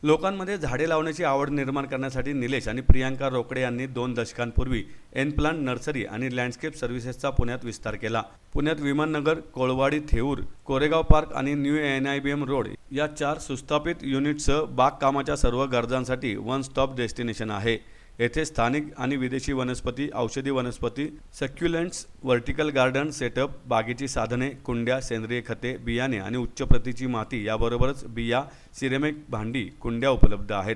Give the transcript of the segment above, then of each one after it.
लोकांमध्ये झाडे लावण्याची आवड निर्माण करण्यासाठी निलेश आणि प्रियांका रोकडे यांनी 2 दशकांपूर्वी एन प्लांट नर्सरी आणि लँडस्केप सर्व्हिसेसचा पुण्यात विस्तार केला. पुण्यात विमाननगर, कोळवाडी, थेऊर, कोरेगाव पार्क आणि न्यू NIBM रोड या 4 सुस्थापित युनिटसह बागकामाच्या सर्व गरजांसाठी वन स्टॉप डेस्टिनेशन आहे. येथे स्थानिक आणि विदेशी वनस्पती, औषधी वनस्पती, सक्युलेंट्स, व्हर्टिकल गार्डन सेटअप, बागेची साधने, कुंड्या, सेंद्रिय खते, बियाणे आणि उच्च प्रतीची माती याबरोबरच बिया, सिरेमिक भांडी, कुंड्या उपलब्ध आहेत.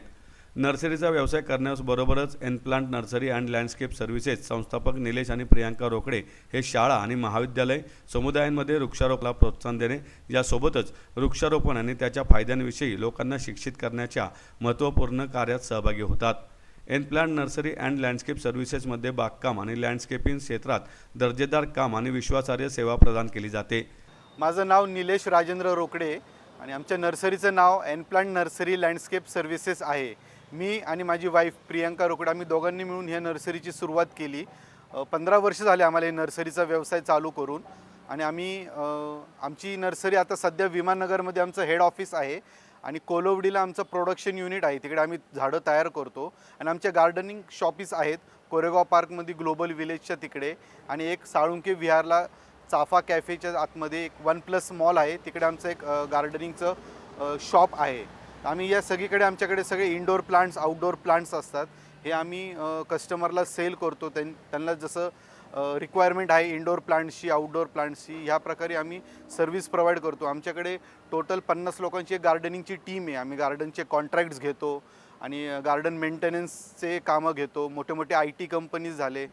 नर्सरीचा व्यवसाय करण्याबरोबरच N plant nursery and landscape services संस्थापक निलेश आणि प्रियांका रोकडे हे शाळा आणि महाविद्यालय, समुदायांमध्ये वृक्षारोपणाला प्रोत्साहन देणे यासोबतच वृक्षारोपण आणि त्याच्या फायद्यांविषयी लोकांना शिक्षित करण्याच्या महत्त्वपूर्ण कार्यात सहभागी होतात. N plant nursery and landscape सर्व्हिसेसमध्ये बागकाम आणि लँडस्केपिंग क्षेत्रात दर्जेदार काम आणि विश्वासार्ह सेवा प्रदान केली जाते. माझं नाव निलेश राजेंद्र रोकडे आणि आमच्या नर्सरीचं नाव N plant nursery landscape services आहे. मी आणि माझी वाईफ प्रियांका रोकडे आम्ही दोघांनी मिळून ह्या नर्सरीची सुरुवात केली. 15 वर्ष झाले आम्हाला हे नर्सरीचा व्यवसाय चालू करून. आणि आमची नर्सरी आता सध्या विमाननगरमध्ये आमचं हेड ऑफिस आहे आणि कोलवडीला आमचं प्रोडक्शन युनिट आहे. तिकडे आम्ही झाडं तयार करतो. आणि आमच्या गार्डनिंग शॉपीस आहेत कोरेगाव पार्कमध्ये, ग्लोबल विलेजच्या तिकडे, आणि एक साळुंके विहारला चाफा कॅफेच्या आतमध्ये एक 1+ मॉल आहे, तिकडे आमचं एक गार्डनिंगचं शॉप आहे. आम्ही या सगळीकडे आमच्याकडे सगळे इंडोर प्लांट्स, आउटडोर प्लांट्स असतात. हे आम्ही कस्टमरला सेल करतो. त्यांना जसं रिक्वायरमेंट आहे इंडोर प्लांट्सची, आउटडोर प्लांट्सची, ह्या प्रकारे आम्ही सर्व्हिस प्रोव्हाइड करतो. आमच्याकडे टोटल 50 लोकांची एक गार्डनिंगची टीम आहे. आम्ही गार्डनचे कॉन्ट्रॅक्ट्स घेतो आणि गार्डन मेंटेनन्सचे कामं घेतो. मोठे मोठे IT कंपनीज झाले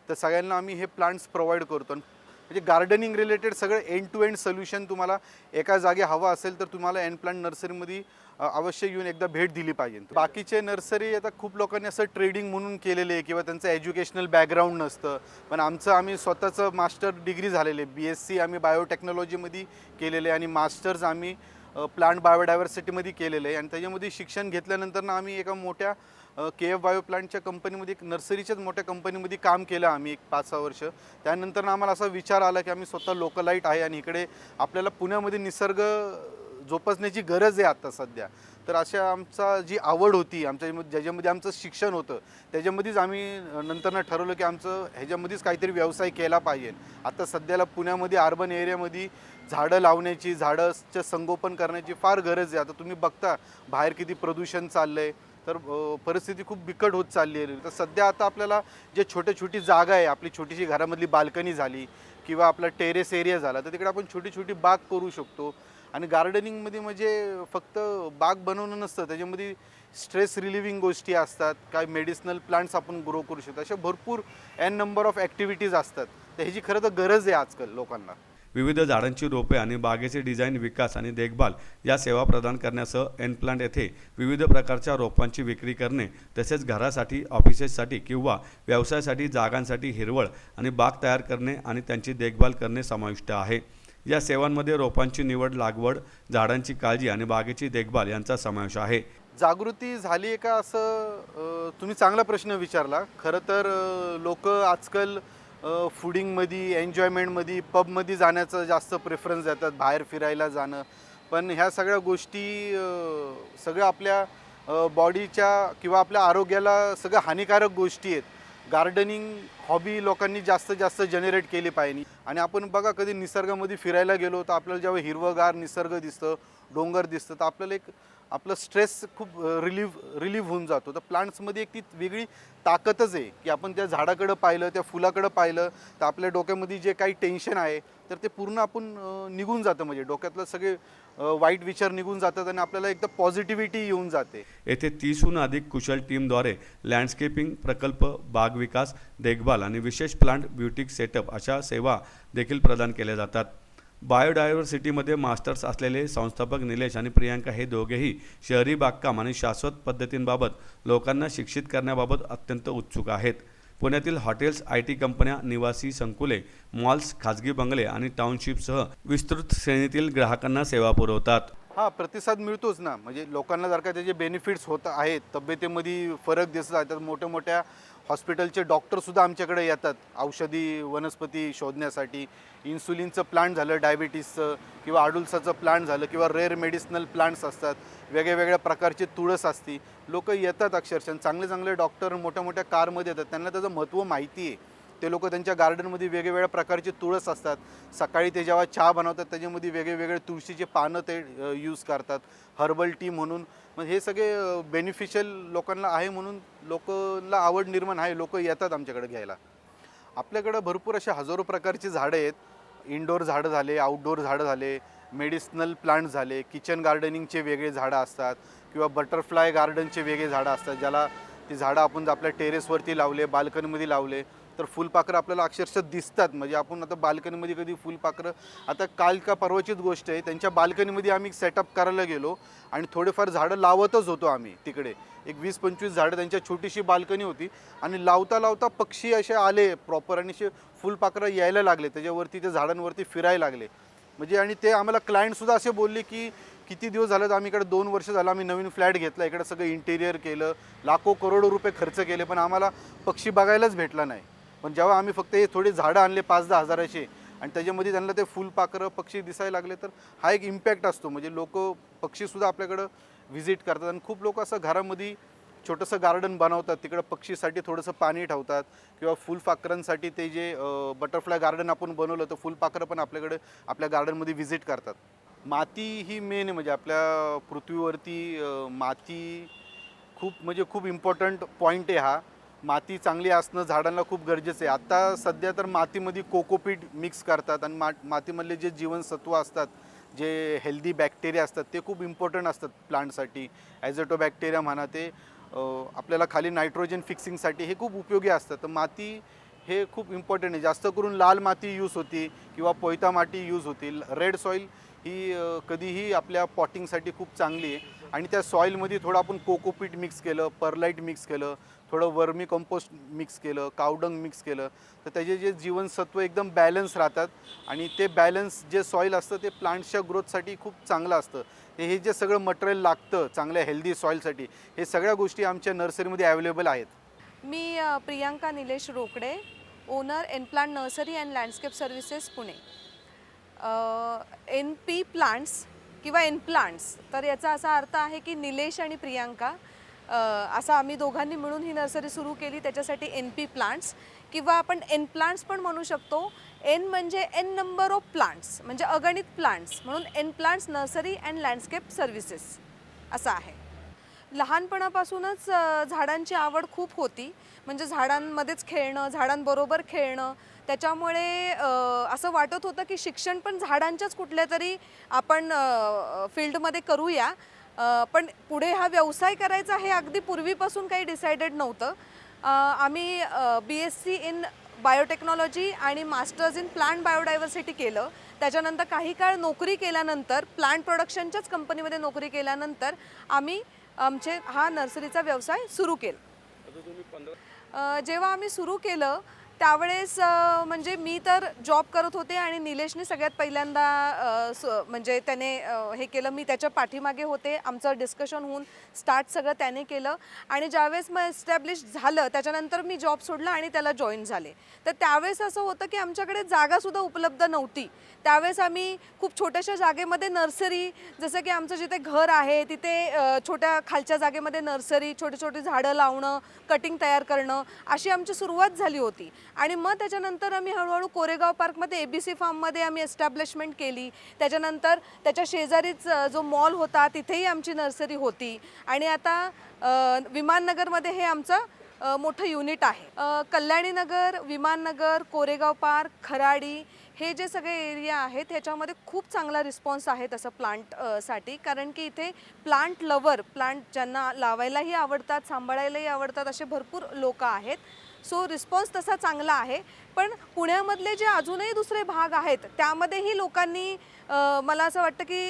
तर सगळ्यांना आम्ही हे प्लांट्स प्रोव्हाइड करतो. म्हणजे गार्डनिंग रिलेटेड सगळं एंड टू एंड सोल्युशन तुम्हाला एका जागी हवं असेल तर तुम्हाला एन प्लांट नर्सरीमध्ये अवश्य येऊन एकदा भेट दिली पाहिजे. बाकीचे नर्सरी आता खूप लोकांनी असं ट्रेडिंग म्हणून केलेले आहे किंवा त्यांचं एज्युकेशनल बॅकग्राऊंड नसतं, पण आम्ही स्वतःचं मास्टर डिग्री झालेले, BSc आम्ही बायोटेक्नॉलॉजीमध्ये केलेले आणि मास्टर्स आम्ही प्लांट बायोडायव्हर्सिटीमध्ये केलेलं आहे. आणि त्याच्यामध्ये शिक्षण घेतल्यानंतर आम्ही एका मोठ्या KF बायो प्लांटच्या कंपनीमध्ये, एक नर्सरीच्याच मोठ्या कंपनीमध्ये काम केलं आम्ही एक 5-6 वर्ष. त्यानंतर आम्हाला असा विचार आला की आम्ही स्वतः लोकलाईट आहे आणि इकडे आपल्याला पुण्यामध्ये निसर्ग जोपासण्याची गरज आहे आता सध्या. तर अशा आमचा जी आवड होती, ज्याच्यामध्ये आमचं शिक्षण होतं, त्याच्यामध्येच आम्ही नंतर ठरवलं की ह्याच्यामध्येच काहीतरी व्यवसाय केला पाहिजे. आता सध्याला पुण्यामध्ये अर्बन एरियामध्ये झाडं लावण्याची, झाडांचं संगोपन करण्याची फार गरज आहे. आता तुम्ही बघता बाहेर किती प्रदूषण चाललं आहे, तर परिस्थिती खूप बिकट होत चालली आहे. तर सध्या आता आपल्याला जे छोटी जागा आहे, आपली छोटीशी घरामधली बाल्कनी झाली किंवा आपला टेरेस एरिया झाला, तर तिकडे आपण छोटी बाग करू शकतो. आणि गार्डनिंगमध्ये म्हणजे फक्त बाग बनवणं नसतं, त्याच्यामध्ये स्ट्रेस रिलिव्हिंग गोष्टी असतात, काय मेडिसिनल प्लांट्स आपण ग्रो करू शकतो. अशा भरपूर नंबर ऑफ ॲक्टिव्हिटीज असतात. तर ह्याची खरं तर गरज आहे आजकाल लोकांना. विविध झाडांची रोपे आणि बागेचे डिझाईन, विकास आणि देखभाल या सेवा प्रदान करण्यासह एन प्लांट येथे विविध प्रकारच्या रोपांची विक्री करणे, तसेच घरासाठी, ऑफिसेससाठी किंवा व्यवसायासाठी जागांसाठी हिरवळ आणि बाग तयार करणे आणि त्यांची देखभाल करणे समाविष्ट आहे. या सेवांमध्ये रोपांची निवड, लागवड, झाडांची काळजी आणि बागेची देखभाल यांचा समावेश आहे. जागृती झाली आहे का असं तुम्ही चांगला प्रश्न विचारला. खरं तर लोक आजकाल फूडिंगमध्ये, एन्जॉयमेंटमध्ये, पबमध्ये जाण्याचं जास्त प्रेफरन्स देतात, बाहेर फिरायला जाणं. पण ह्या सगळ्या गोष्टी सगळं आपल्या बॉडीच्या किंवा आपल्या आरोग्याला सगळं हानिकारक गोष्टी आहेत. गार्डनिंग हॉबी लोकांनी जास्त जनरेट केली पाहिजे. आणि आपण बघा, कधी निसर्गामध्ये फिरायला गेलो तर आपल्याला जेव्हा हिरवंगार निसर्ग दिसतं, डोंगर दिसतं, तर आपल्याला आपलं स्ट्रेस खूप रिलीव्ह होऊन जातो. तर प्लांट्समध्ये एक ती वेगळी ताकदच आहे की आपण त्या झाडाकडं पाहिलं, त्या फुलाकडं पाहिलं तर आपल्या डोक्यामध्ये जे काही टेन्शन आहे तर ते पूर्ण आपण निघून जातं. म्हणजे डोक्यातलं सगळे वाईट विचार निघून जातात आणि आपल्याला एकदम पॉझिटिव्हिटी येऊन जाते. येथे 30हून अधिक कुशल टीमद्वारे लँडस्केपिंग प्रकल्प, बाग विकास, देखभाल आणि विशेष प्लांट ब्युटिक सेटअप अशा सेवा देखील प्रदान केल्या जातात. बायोडायव्हर्सिटीमध्ये मास्टर्स असलेले संस्थापक निलेश आणि प्रियांका हे दोघेही शहरी बागकाम आणि शाश्वत पद्धतींबाबत लोकांना शिक्षित करण्याबाबत अत्यंत उत्सुक आहेत. पुण्यातील हॉटेल्स, IT कंपन्या, निवासी संकुले, मॉल्स, खाजगी बंगले आणि टाउनशिपसह विस्तृत श्रेणीतील ग्राहकांना सेवा पुरवतात. प्रतिसाद मिळतोच ना. म्हणजे लोकांना जर का त्याचे बेनिफिट्स होत आहेत, तब्येतीमध्ये फरक दिसत आहे, तर मोठ्या हॉस्पिटलचे डॉक्टरसुद्धा आमच्याकडे येतात औषधी वनस्पती शोधण्यासाठी. इन्सुलिनचं प्लांट झालं डायबिटीसचं, किंवा आडुलसाचं प्लांट झालं, किंवा रेअर मेडिसिनल प्लांट्स असतात, वेगळ्या प्रकारचे तुळस असती. लोक येतात अक्षरशः. चांगले चांगले डॉक्टर मोठ्या मोठ्या कारमध्ये येतात, त्यांना त्याचं महत्त्व माहिती आहे. ते लोक त्यांच्या गार्डनमध्ये वेगवेगळ्या प्रकारचे तुळस असतात. सकाळी ते जेव्हा चहा बनवतात त्याच्यामध्ये वेगवेगळे तुळशीचे पानं ते यूज करतात हर्बल टी म्हणून. मग हे सगळे बेनिफिशियल लोकांना आहे म्हणून लोकांना आवड निर्माण आहे. लोक येतात आमच्याकडे घ्यायला. आपल्याकडं भरपूर असे हजारो प्रकारची झाडं आहेत. इनडोअर झाडं झाले, आउटडोअर झाडं झाले, मेडिसिनल प्लांट झाले, किचन गार्डनिंगचे वेगळे झाडं असतात, किंवा बटरफ्लाय गार्डनचे वेगळे झाडं असतात. ज्याला ती झाडं आपण आपल्या टेरेसवरती लावले, बाल्कनीमध्ये लावले तर फुलपाखरं आपल्याला अक्षरशः दिसतात. म्हणजे आपण आता बाल्कनीमध्ये कधी फुलपाखरं, आता काल का परवाचीच गोष्ट आहे, त्यांच्या बाल्कनीमध्ये आम्ही सेटअप करायला गेलो आणि थोडेफार झाडं लावतच होतो आम्ही. तिकडे एक 20-25 झाडं, त्यांच्या छोटीशी बाल्कनी होती, आणि लावता लावता पक्षी असे आले प्रॉपर आणि असे फुलपाखरं यायला लागले त्याच्यावरती, ते झाडांवरती फिरायला लागले. म्हणजे आणि ते आम्हाला क्लायंटसुद्धा असे बोलले की किती दिवस झालं, तर आम्ही इकडे 2 वर्ष झालं आम्ही नवीन फ्लॅट घेतला, इकडे सगळं इंटेरियर केलं, लाखो करोडो रुपये खर्च केले, पण आम्हाला पक्षी बघायलाच भेटला नाही. पण जेव्हा आम्ही फक्त हे थोडे झाडं आणले 5-10 हजाराचे आणि त्याच्यामध्ये त्यांना ते फुलपाखरं पक्षी दिसायला लागले, तर हा एक इम्पॅक्ट असतो. म्हणजे लोक पक्षीसुद्धा आपल्याकडं व्हिजिट करतात. आणि खूप लोक असं घरामध्ये छोटंसं गार्डन बनवतात, तिकडं पक्षीसाठी थोडंसं पाणी ठेवतात, किंवा फुलपाखरांसाठी ते जे बटरफ्लाय गार्डन आपण बनवलं तर फुलपाखरं पण आपल्याकडे आपल्या गार्डनमध्ये व्हिजिट करतात. माती ही मेन आहे. म्हणजे आपल्या पृथ्वीवरती माती खूप इम्पॉर्टंट पॉईंट आहे हा. माती चांगली असणं झाडांना खूप गरजेचं आहे. आत्ता सध्या तर मातीमध्ये कोकोपीट मिक्स करतात, आणि मातीमधले जे जीवनसत्व असतात, जे हेल्दी बॅक्टेरिया असतात, ते खूप इम्पॉर्टंट असतात प्लांटसाठी. ॲझोटोबॅक्टेरिया म्हणा, ते आपल्याला खाली नायट्रोजन फिक्सिंगसाठी हे खूप उपयोगी असतात. तर माती हे खूप इम्पॉर्टंट आहे. जास्त करून लाल माती यूज होती, किंवा पोयता माती यूज होती. रेड सॉईल ही कधीही आपल्या पॉटिंगसाठी खूप चांगली आहे. आणि त्या सॉईलमध्ये थोडं आपण कोकोपीट मिक्स केलं, परलाईट मिक्स केलं, थोडं वर्मी कंपोस्ट मिक्स केलं, कावडंग मिक्स केलं, तर त्याचे जे जीवनसत्व एकदम बॅलन्स राहतात. आणि ते बॅलन्स जे सॉईल असतं ते प्लांट्सच्या ग्रोथसाठी खूप चांगलं असतं. हे जे सगळं मटेरियल लागतं चांगल्या हेल्दी सॉईलसाठी, हे सगळ्या गोष्टी आमच्या नर्सरीमध्ये अवेलेबल आहेत. मी Priyanka Nilesh Rokade, owner N plant nursery and landscape services Pune. NP plants किंवा एनप्लांट्स, तर याचा असा अर्थ आहे की निलेश आणि प्रियांका असं आम्ही दोघांनी मिळून ही नर्सरी सुरू केली. त्याच्यासाठी NP प्लांट्स, किंवा आपण एन प्लांट्स पण म्हणू शकतो. एन म्हणजे एन नंबर ऑफ प्लांट्स, म्हणजे अगणित प्लांट्स, म्हणून N plants nursery and landscape services असं आहे. लहानपणापासूनच झाडांची आवड खूप होती. म्हणजे झाडांमध्येच खेळणं, झाडांबरोबर खेळणं, त्याच्यामुळे असं वाटत होतं की शिक्षण पण झाडांच्याच कुठल्या तरी आपण फील्डमध्ये करूया. पण पुढे हा व्यवसाय करायचा हे अगदी पूर्वीपासून काही डिसाइडेड नव्हतं. आम्ही BSc इन बायोटेक्नॉलॉजी आणि मास्टर्स इन प्लांट बायोडायव्हर्सिटी केलं. त्याच्यानंतर काही काळ नोकरी केल्यानंतर, प्लांट प्रोडक्शनच्याच कंपनीमध्ये नोकरी केल्यानंतर आम्ही हा नर्सरीचा व्यवसाय सुरू केला. जेव्हा आम्ही सुरू केलं त्यावेळेस म्हणजे मी तर जॉब करत होते, आणि निलेशने सगळ्यात पहिल्यांदा म्हणजे त्याने हे केलं. मी त्याच्या पाठीमागे होते. आमचं डिस्कशन होऊन स्टार्ट सगळं त्याने केलं. आणि ज्यावेळेस मग एस्टॅब्लिश झालं त्याच्यानंतर मी जॉब सोडला आणि त्याला जॉईन झाले. तर त्यावेळेस असं होतं की आमच्याकडे जागासुद्धा उपलब्ध नव्हती. त्यावेळेस आम्ही खूप छोट्याशा जागेमध्ये नर्सरी, जसं की आमचं जिथे घर आहे तिथे छोट्या खालच्या जागेमध्ये नर्सरी, छोटी छोटी झाडं लावणं, कटिंग तयार करणं, अशी आमची सुरुवात झाली होती. आणि मग त्याच्यानंतर आम्ही हळूहळू कोरेगाव पार्कमध्ये ABC फार्ममध्ये आम्ही एस्टॅब्लिशमेंट केली. त्याच्यानंतर त्याच्या शेजारीच जो मॉल होता तिथेही आमची नर्सरी होती. आणि आता विमाननगरमध्ये हे आमचं मोठं युनिट आहे. कल्याणीनगर, विमाननगर, कोरेगाव पार्क, खराडी हे जे सगळे एरिया आहेत ह्याच्यामध्ये खूप चांगला रिस्पॉन्स आहे तसं प्लांटसाठी. कारण की इथे प्लांट लवर, प्लांट ज्यांना लावायलाही आवडतात, सांभाळायलाही आवडतात, असे भरपूर लोक आहेत. सो रिस्पॉन्स तसा चांगला आहे. पण पुण्यामधले जे अजूनही दुसरे भाग आहेत त्यामध्येही लोकांनी मला असं वाटतं की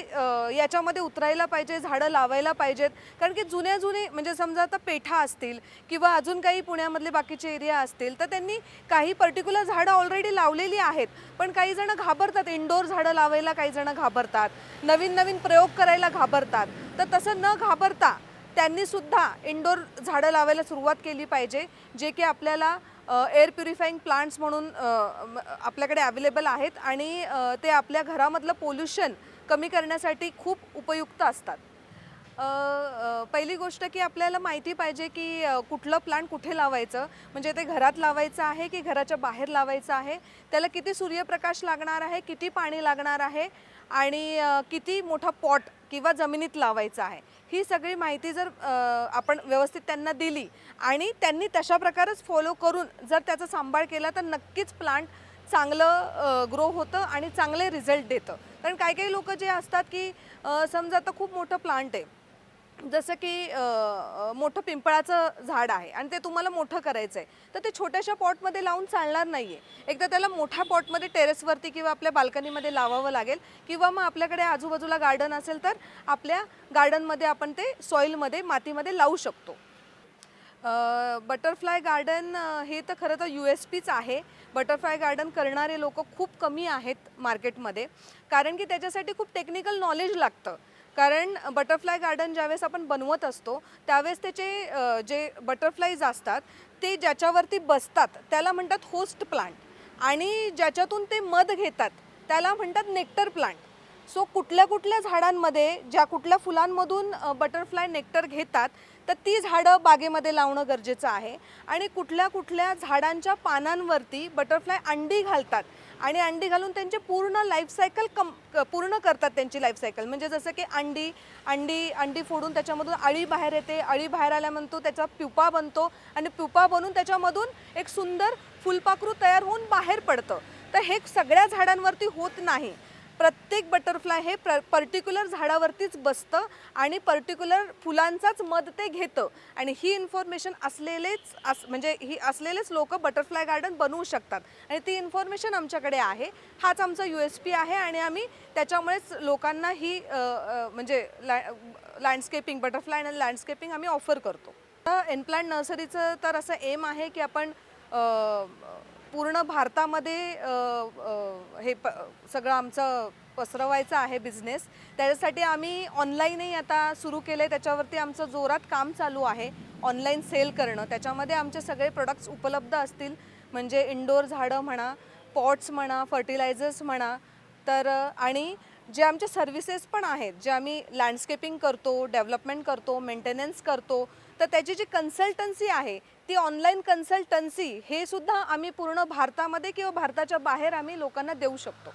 याच्यामध्ये उतरायला पाहिजे, झाडं लावायला पाहिजेत. कारण की जुने म्हणजे समजा आता पेठा असतील किंवा अजून काही पुण्यामधले बाकीचे एरिया असतील तर त्यांनी काही पर्टिक्युलर झाडं ऑलरेडी लावलेली आहेत. पण काही जण घाबरतात, इंडोर झाडं लावायला काही जण घाबरतात, नवीन प्रयोग करायला घाबरतात. तर तसं न घाबरता त्यांनीसुद्धा इंडोर झाडं लावायला सुरुवात केली पाहिजे, जे की आपल्याला एअर प्युरिफाईंग प्लांट्स म्हणून आपल्याकडे अवेलेबल आहेत आणि ते आपल्या घरामधलं पोल्युशन कमी करण्यासाठी खूप उपयुक्त असतात. पहिली गोष्ट की आपल्याला माहिती पाहिजे की कुठलं प्लांट कुठे लावायचं, म्हणजे ते घरात लावायचं आहे की घराच्या बाहेर लावायचं आहे, त्याला किती सूर्यप्रकाश लागणार आहे, किती पाणी लागणार आहे आणि किती मोठा पॉट किंवा जमिनीत लावायचं आहे. ही सगळी माहिती जर आपण व्यवस्थित त्यांना दिली आणि त्यांनी तशा प्रकारेच फॉलो करून जर त्याचा सांभाळ केला तर नक्कीच प्लांट चांगलं ग्रो होतं आणि चांगले रिझल्ट देतं. कारण काही काही लोक जे असतात की समजा आता खूप मोठं प्लांट आहे, जसं की मोठं पिंपळाचं झाड आहे आणि ते तुम्हाला मोठं करायचं आहे, तर ते छोट्याशा पॉटमध्ये लावून चालणार नाही आहे. एकदा त्याला मोठ्या पॉटमध्ये टेरेसवरती किंवा आपल्या बाल्कनीमध्ये लावावं लागेल किंवा मग आपल्याकडे आजूबाजूला गार्डन असेल तर आपल्या गार्डनमध्ये आपण ते सॉईलमध्ये मातीमध्ये लावू शकतो. बटरफ्लाय गार्डन हे तर खरं तर USPच आहे. बटरफ्लाय गार्डन करणारे लोक खूप कमी आहेत मार्केटमध्ये, कारण की त्याच्यासाठी खूप टेक्निकल नॉलेज लागतं. कारण बटरफ्लाय गार्डन ज्यावेळेस आपण बनवत असतो त्यावेळेस त्याचे जे बटरफ्लाईज असतात ते ज्याच्यावरती बसतात त्याला म्हणतात होस्ट प्लांट आणि ज्याच्यातून ते मध घेतात त्याला म्हणतात नेक्टर प्लांट. सो कुठल्या कुठल्या झाडांमध्ये ज्या कुठल्या फुलांमधून बटरफ्लाय नेक्टर घेतात तर ती झाडं बागेमध्ये लावणं गरजेचं आहे. आणि कुठल्या कुठल्या झाडांच्या पानांवरती बटरफ्लाय अंडी घालतात आणि अंडी घालून त्यांचे पूर्ण लाईफ सायकल पूर्ण करतात त्यांची लाईफ सायकल. म्हणजे जसं की अंडी फोडून त्याच्यामधून अळी बाहेर येते, अळी बाहेर आल्यानंतर त्याचा प्युपा बनतो आणि प्युपा बनून त्याच्यामधून एक सुंदर फुलपाखरू तयार होऊन बाहेर पडतं. तर हे सगळ्या झाडांवरती होत नाही. प्रत्येक बटरफ्लाय हे पर्टिक्युलर झाडावरतीच बसतं आणि पर्टिक्युलर फुलांचाच मध ते घेतं आणि ही इन्फॉर्मेशन असलेलेच लोक बटरफ्लाय गार्डन बनवू शकतात आणि ती इन्फॉर्मेशन आमच्याकडे आहे. हाच आमचा USP आहे आणि आम्ही त्याच्यामुळेच लोकांना ही म्हणजे लँडस्केपिंग बटरफ्लाय आणि लँडस्केपिंग आम्ही ऑफर करतो. एनप्लांट नर्सरीचं तर असं एम आहे की आपण पूर्ण भारतामध्ये हे सगळं आमचं पसरवायचं आहे बिझनेस. त्याच्यासाठी आम्ही ऑनलाईनही आता सुरू केलं आहे, त्याच्यावरती आमचं जोरात काम चालू आहे ऑनलाईन सेल करणं. त्याच्यामध्ये आमचे सगळे प्रोडक्ट्स उपलब्ध असतील, म्हणजे इंडोर झाडं म्हणा, पॉट्स म्हणा, फर्टिलायझर्स म्हणा, तर आणि जे आमचे सर्व्हिसेस पण आहेत, जे आम्ही लँडस्केपिंग करतो, डेव्हलपमेंट करतो, मेंटेनन्स करतो, तर त्याची जी कन्सल्टन्सी आहे ती ऑनलाईन कन्सल्टन्सी हे सुद्धा आम्ही पूर्ण भारतामध्ये किंवा भारताच्या बाहेर आम्ही लोकांना देऊ शकतो.